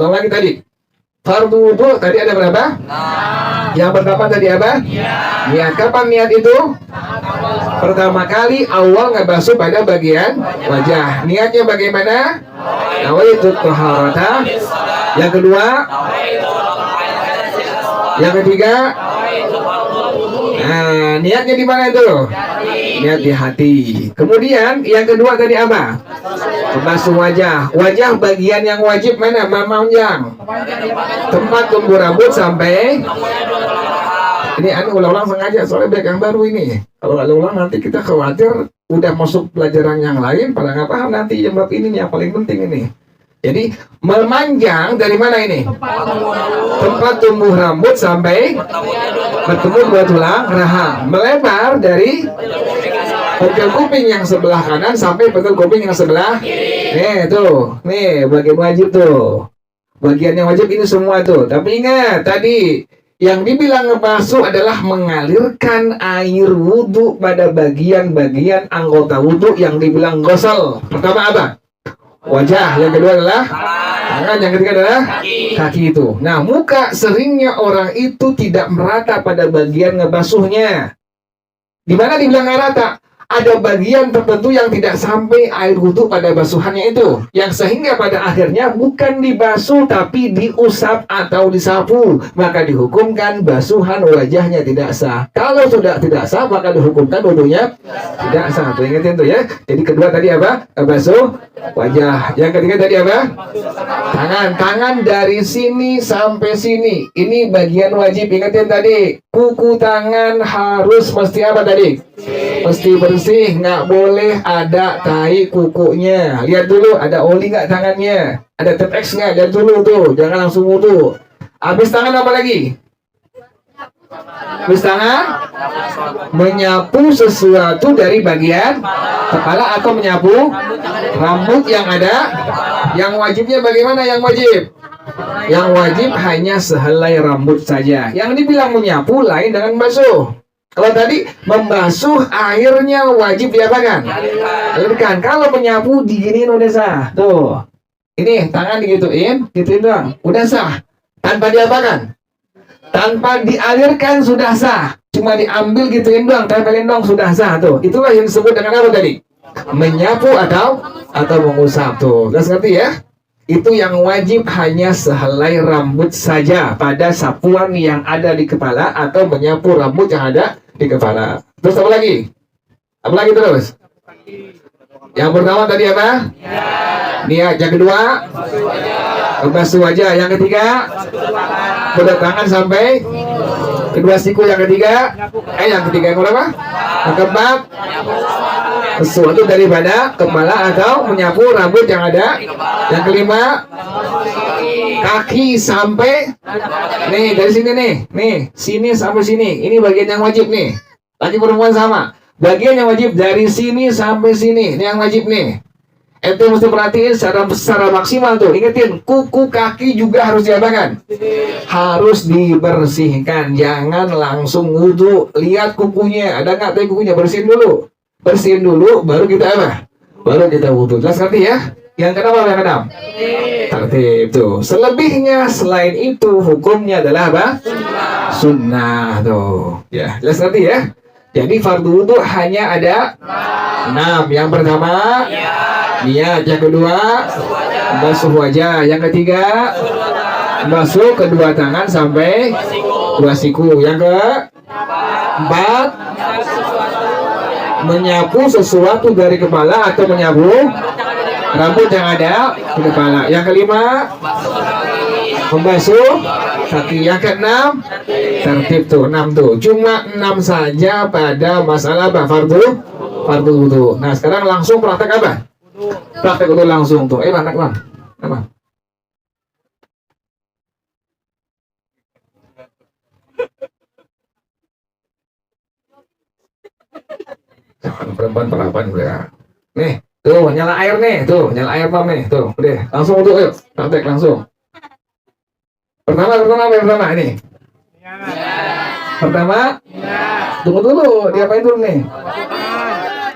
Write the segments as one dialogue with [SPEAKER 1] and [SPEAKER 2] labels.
[SPEAKER 1] Ulang lagi tadi. Fardu wudu tadi ada berapa? Yang pertama tadi apa? Niat. Kapan niat itu? Pertama kali awal ngebasuh pada bagian wajah. Niatnya bagaimana? Nawaitu thaharata. Yang kedua? Yang ketiga? Nah, niatnya di mana itu? Niat di hati. Kemudian yang kedua tadi apa? Membasuh wajah. Wajah bagian yang wajib mana? Memanjang. Tempat tumbuh rambut sampai. Ini ulang-ulang sengaja soalnya banyak yang baru ini. Kalau nggak ulang nanti kita khawatir udah masuk pelajaran yang lain pada nggak paham nanti yang bab ini yang paling penting ini. Jadi memanjang dari mana ini? Tempat tumbuh rambut sampai bertemu dua tulang rahang. Melebar dari pengkel kuping yang sebelah kanan sampai pengkel kuping yang sebelah. Nih tuh, nih bagian wajib tuh. Bagian yang wajib ini semua tuh. Tapi ingat tadi yang dibilang ngebasuh adalah mengalirkan air wudhu pada bagian-bagian anggota wudhu yang dibilang gosel. Pertama apa? Wajah. Yang kedua adalah tangan. Yang ketiga adalah kaki itu. Nah, muka seringnya orang itu tidak merata pada bagian ngebasuhnya. Di mana dibilang nggak rata? Ada bagian tertentu yang tidak sampai air wudhu pada basuhannya itu, yang sehingga pada akhirnya bukan dibasuh tapi diusap atau disapu, maka dihukumkan basuhan wajahnya tidak sah. Kalau sudah tidak sah maka dihukumkan wudhunya tidak sah. Tuh ingetin tuh ya. Jadi kedua tadi apa? Basuh wajah. Yang ketiga tadi apa? Tangan. Tangan dari sini sampai sini. Ini bagian wajib. Ingetin tadi. Kuku tangan harus mesti apa tadi? Mesti bersih, nggak boleh ada tai kukunya. Lihat dulu ada oli nggak tangannya, ada tetex nggak, lihat dulu tuh, jangan langsung wudhu. Habis tangan apa lagi? Habis tangan menyapu sesuatu dari bagian kepala atau menyapu rambut yang ada. Yang wajibnya bagaimana? Yang wajib? Yang wajib hanya sehelai rambut saja. Yang dibilang menyapu lain dengan basuh. Kalau tadi membasuh airnya wajib diapakan? Alirkan. Kalau menyapu diginiin udah sah. Tuh. Ini tangan digituin, gituin doang. Udah sah. Tanpa diapakan? Tanpa dialirkan sudah sah. Cuma diambil gituin doang, tempelin doang sudah sah tuh. Itulah yang disebut dengan apa tadi? Menyapu atau mengusap tuh. Udah ngerti ya? Itu yang wajib hanya sehelai rambut saja pada sapuan yang ada di kepala atau menyapu rambut yang ada di kepala. Terus apa lagi? Apa lagi terus? Yang pertama tadi apa? Niat. Yang kedua? Membasuh wajah. Yang ketiga? Kedua tangan sampai kedua siku. Yang ketiga? Yang ketiga yang berapa? Yang keempat? Sesuatu daripada kepala atau menyapu rambut yang ada. Yang kelima, kaki sampai nih dari sini nih sini sampai sini. Ini bagian yang wajib nih. Laki perempuan sama. Bagian yang wajib dari sini sampai sini. Ini yang wajib nih. Ente mesti perhatiin secara maksimal tuh. Ingetin, kuku kaki juga harus diapakan? Harus dibersihkan. Jangan langsung wudhu. Lihat kukunya, ada nggak tadi kukunya? Bersihin dulu. Bersihin dulu, baru kita apa? Baru kita wudhu. Jelas ngerti ya? Yang kenapa yang keenam? Tertib tuh. Selebihnya selain itu hukumnya adalah apa? Sunnah tuh. Ya, jelas ngerti ya? Jadi fardu wudhu hanya ada 6. Yang pertama niat. Yang kedua basuh wajah. Yang ketiga basuh kedua tangan sampai dua siku. Yang keempat menyapu sesuatu dari kepala atau menyapu rambut yang ada di kepala. Yang kelima membasuh kaki. Yang keenam tertib tuh 6 tuh. Cuma 6 saja pada masalah apa? Fardu wudhu. Nah sekarang langsung praktek apa? Praktek wudhu langsung tuh. Anak bang. Apa? Perempuan ya. Nih, tuh nyala air nih, tuh nyala air pam nih, tuh, udah langsung untuk yuk, praktek langsung. Pertama ini. Pertama, tunggu dulu, diapain dulu nih?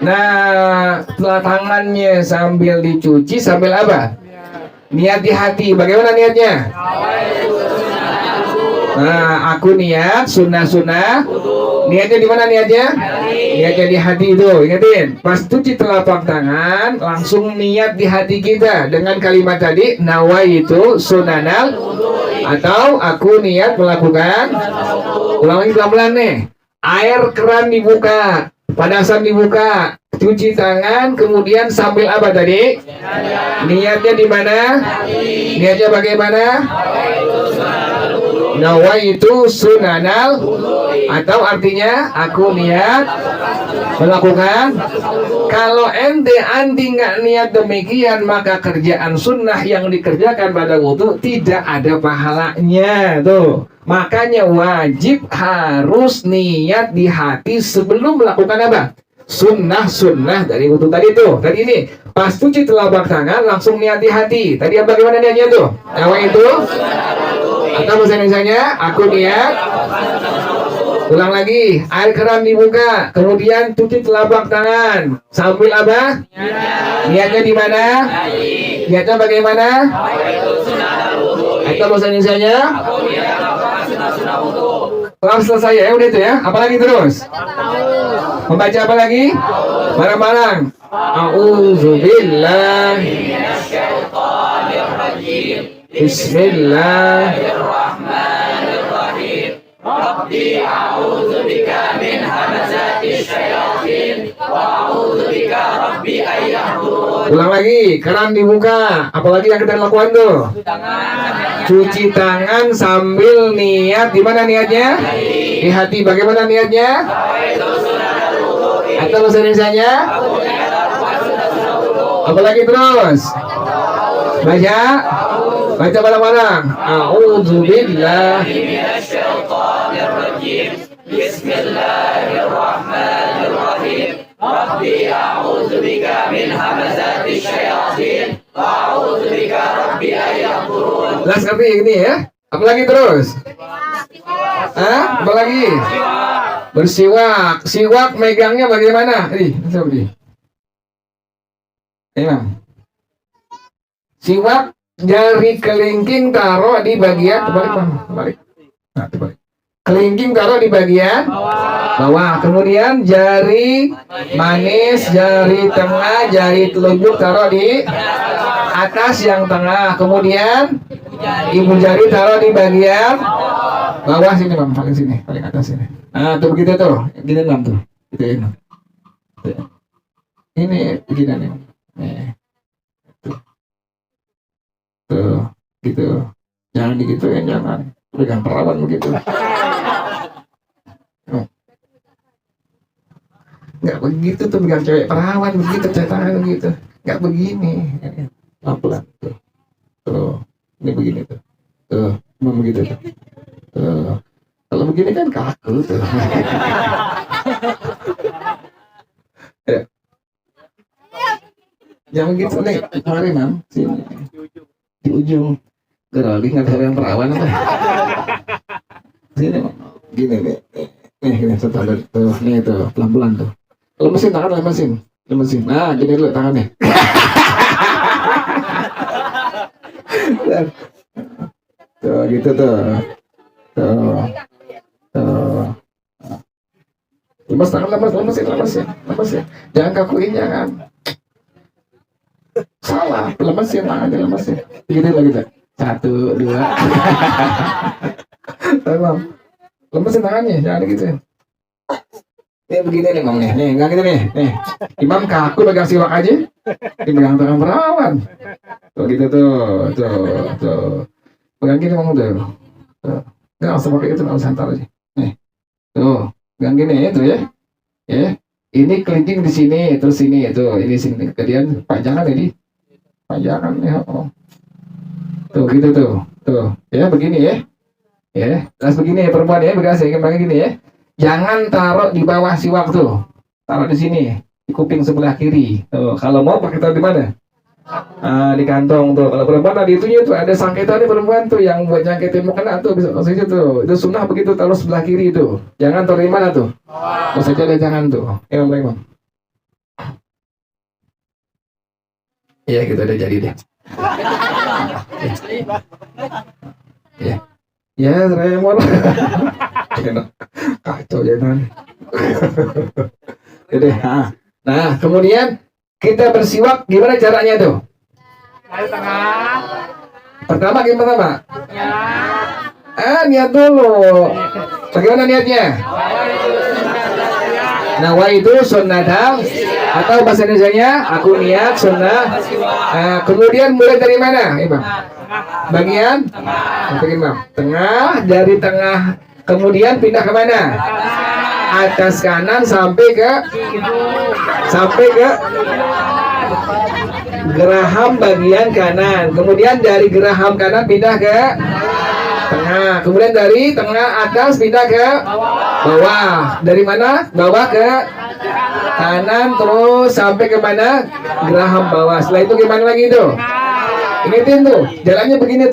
[SPEAKER 1] Nah, setelah tangannya sambil dicuci, sambil apa? Niat di hati. Bagaimana niatnya? Nah, aku niat sunnah-sunnah. Niatnya di mana niatnya? Niatnya di hati itu. Ingatin, pas cuci telapak tangan, langsung niat di hati kita dengan kalimat tadi, nawaitu sunanal, atau aku niat melakukan. Ulang lagi pelan-pelan nih. Air keran dibuka, panasan dibuka, cuci tangan, kemudian sambil apa tadi? Niatnya di mana? Niatnya bagaimana? Nawaitu sunanal, atau artinya aku niat melakukan. Kalau ente anti nggak niat demikian, maka kerjaan sunnah yang dikerjakan pada wudhu tidak ada pahalanya tuh. Makanya wajib harus niat di hati sebelum melakukan apa? Sunnah dari wudhu tadi tuh. Tadi ini pas cuci telapak tangan langsung niat di hati. Tadi bagaimana niatnya tuh? Nawaitu, atau bahasa Indonesianya, aku niat. Ulang lagi, air keran dibuka, kemudian cuci telapak tangan. Sambil apa? Niatnya di mana? Niatnya bagaimana? Atau bahasa Indonesianya? Telah selesai ya, udah itu ya. Apalagi terus? Membaca apa lagi? Barang-barang. A'udzubillahi Bismillahirrahmanirrahim. Rabbi a'udzubika min hamazati syayatin wa a'udzubika rabbi ayyahdurun. Ulang lagi, keran dibuka. Apalagi yang kita lakukan tuh? Cuci tangan sambil niat. Di mana niatnya? Di hati. Bagaimana niatnya? Atau bahasa Indonesianya? Apalagi terus? Baca. Baca bareng-bareng. A'udzubillahi minasyaitonir rajim. Bismillahirrahmanirrahim. Rabbi a'udzubika min hamazati syayatin wa a'udzubika rabbi ayyahdurun. Last ngerti ini ya? Apalagi terus? Apalagi? Bersiwak. Siwak megangnya bagaimana? Ini Imam. Siwak jari kelingking taruh di bagian terbalik. Nah, terbalik. Kelingking taruh di bagian bawah. Kemudian jari manis, jari tengah, jari telunjuk taruh di atas yang tengah. Kemudian ibu jari taruh di bagian bawah sini, Bang, paling sini, paling atas sini. Nah, tuh begitu tuh. Gini, Bang, tuh. Gitu ini. Ini begini nih. Tuh, gitu. Jangan digituin, jangan. Pegang perawan begitu. Nggak begitu tuh, pegang cewek perawan begitu, tangan begitu. Nggak begini. Pelan-pelan tuh. Tuh, ini begini tuh. Tuh, mau begitu tuh. Tuh. Kalau begini kan kaku tuh. Ya. Jangan begitu nih, mari Mam, sini. Di ujung gerali nggak ada yang perawan apa sini gini nih gini setelah tuh nih tuh pelan-pelan tuh lemesin tangan, lemesin nah gini dulu tangannya. Tuh gitu tuh lemes tangan, lemesin jangan kakuin, jangan salah, lemesin tangannya, lemesin gitu lagi tuh 1, 2. Lemesin tangannya, jangan gitu. Nih begini nih, Bang, nih nggak gitu nih Imam kaku pegang siwak aja, ini pegang tangan perawan tuh gitu tuh pegang gini, Bang, tuh nggak usah pakai itu, nggak usah hantar aja nih tuh pegang gini itu ya ini kelingking di sini, terus sini itu, ini sini, kemudian panjangan ini, panjangan ya, tuh gitu tuh ya begini ya, terus begini ya perempuan ya, begini kembali gini ya, jangan taruh di bawah siwak tuh, taruh di sini, di kuping sebelah kiri, tuh kalau mau pakai taruh di mana? Di kantong tuh. Kalau perempuan tadi itunya tuh ada sangkitan nih perempuan tuh yang buat nyangkitin mukena tuh, bisa maksudnya tuh, itu sunnah begitu, taruh sebelah kiri tuh, jangan taruh di mana tuh, maksudnya ada jangan tuh, Bang. Iya gitu udah jadi deh. Ya, ya Raymond. Kacau ya kan. Jadi, nah kemudian kita bersiwak gimana caranya tuh?
[SPEAKER 2] Dari tengah.
[SPEAKER 1] Pertama gimana Pak?
[SPEAKER 2] Ya.
[SPEAKER 1] Niat dulu. Bagaimana niatnya? Nawa itu sunnatal atau bahasa Indonesianya aku niat sunnah. Kemudian mulai dari mana, Imam? Bagian tengah, dari tengah kemudian pindah ke mana? Atas kanan sampai ke geraham bagian kanan. Kemudian dari geraham kanan pindah ke tengah. Kemudian dari tengah atas pindah ke bawah. Dari mana? Bawah ke kanan terus sampai ke mana? Geraham bawah. Setelah itu gimana lagi tuh? Ini tuh jalannya begini tuh.